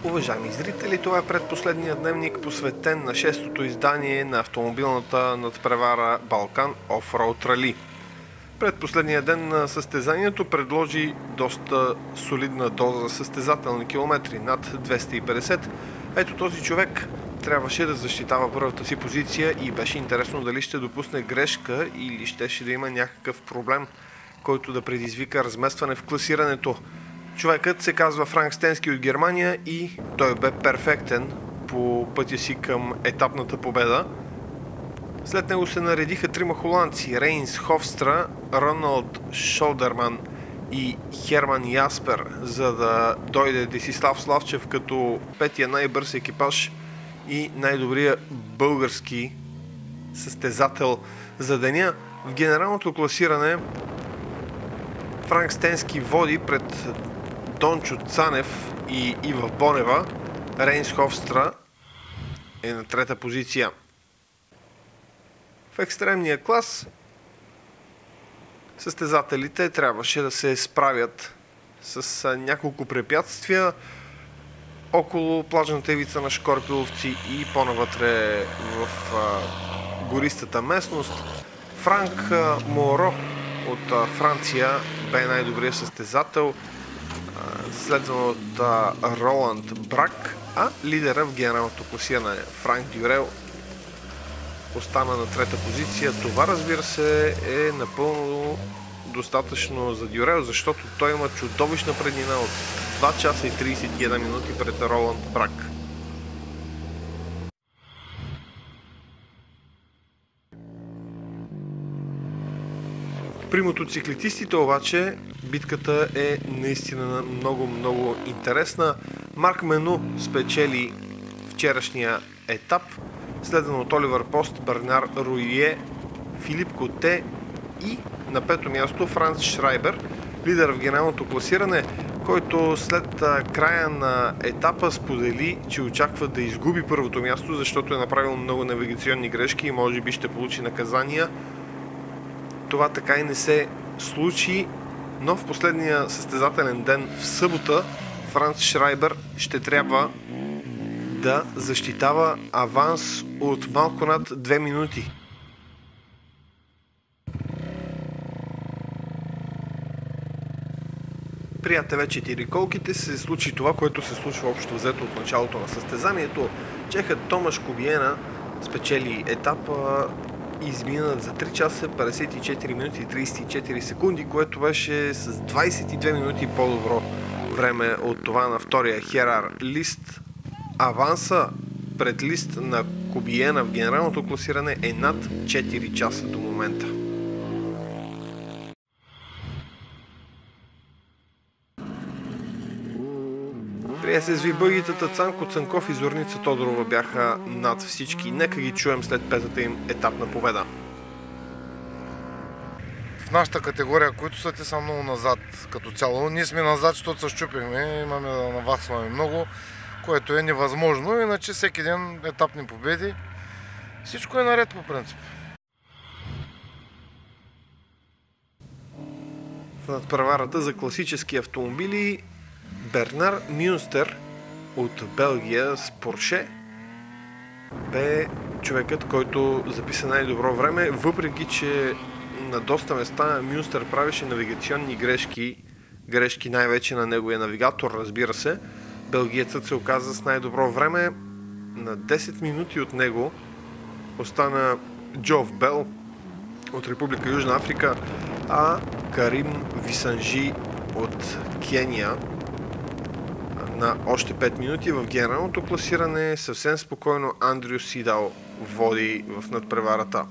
Уважаеми зрители, това е предпоследният дневник, посветен на 6-то издание на автомобилната надпревара Балкан Offroad Rally. Предпоследният ден на състезанието предложи доста солидна доза състезателни километри, над 250. Ето този човек трябваше да защитава първата си позиция и беше интересно дали ще допусне грешка или щеше да има някакъв проблем, който да предизвика разместване в класирането. Човекът се казва Франк Стенски от Германия и той бе перфектен по пътя си към етапната победа. След него се наредиха трима холандци: Рейнс Хофстра, Роналд Шолдерман и Херман Яспер, за да дойде Десислав Славчев като петия най-бърз екипаж и най-добрия български състезател за деня. В генералното класиране Франк Стенски води пред Дончо Цанев и Ива Бонева. Рейнс Хофстра е на трета позиция. В екстремния клас състезателите трябваше да се справят с няколко препятствия около плажната ивица на Шкорпиловци и по-навътре в гористата местност. Франк Моро от Франция бе най-добрият състезател, следвано от Роланд Брак, а лидера в генералното класиране Франк Дюрел остана на трета позиция. Това, разбира се, е напълно достатъчно за Дюрел, защото той има чудовищна преднина от 2 часа и 31 минути пред Роланд Брак. При мотоциклетистите обаче битката е наистина много интересна. Марк Мену спечели вчерашния етап, следван от Оливер Пост, Бернар Руие, Филип Коте и на пето място Франц Шрайбер, лидер в генералното класиране, който след края на етапа сподели, че очаква да изгуби първото място, защото е направил много навигационни грешки и може би ще получи наказания. Това така и не се случи, но в последния състезателен ден в събота Франц Шрайбер ще трябва да защитава аванс от малко над 2 минути. При АТВ 4 колките се случи това, което се случва общо взето от началото на състезанието. Чехът Томаш Кобиена спечели етапа и измина за 3 часа 54 минути и 34 секунди, което беше с 22 минути по-добро време от това на втория Херар Лист. Аванса пред Лист на Кобиена в генералното класиране е над 4 часа до момента. При SSV бъгитата Цанко Цанков и Зорница Тодорова бяха над всички. Нека ги чуем след петата им етапна победа. В нашата категория, които са, те са много назад като цяло. Ние сме назад, защото се щупихме, имаме да наваксваме много, което е невъзможно, иначе всеки ден етапни победи. Всичко е наред по принцип. В надпреварата за класически автомобили Бернар Мюнстер от Белгия с Порше бе човекът, който записа най-добро време, въпреки че на доста места Мюнстер правеше навигационни грешки най-вече на неговия навигатор, разбира се. Белгиецът се оказа с най-добро време. На 10 минути от него остана Джов Бел от Република Южна Африка, а Карим Висанжи от Кения на още 5 минути. В генералното класиране съвсем спокойно Андрю Сидал води в надпреварата.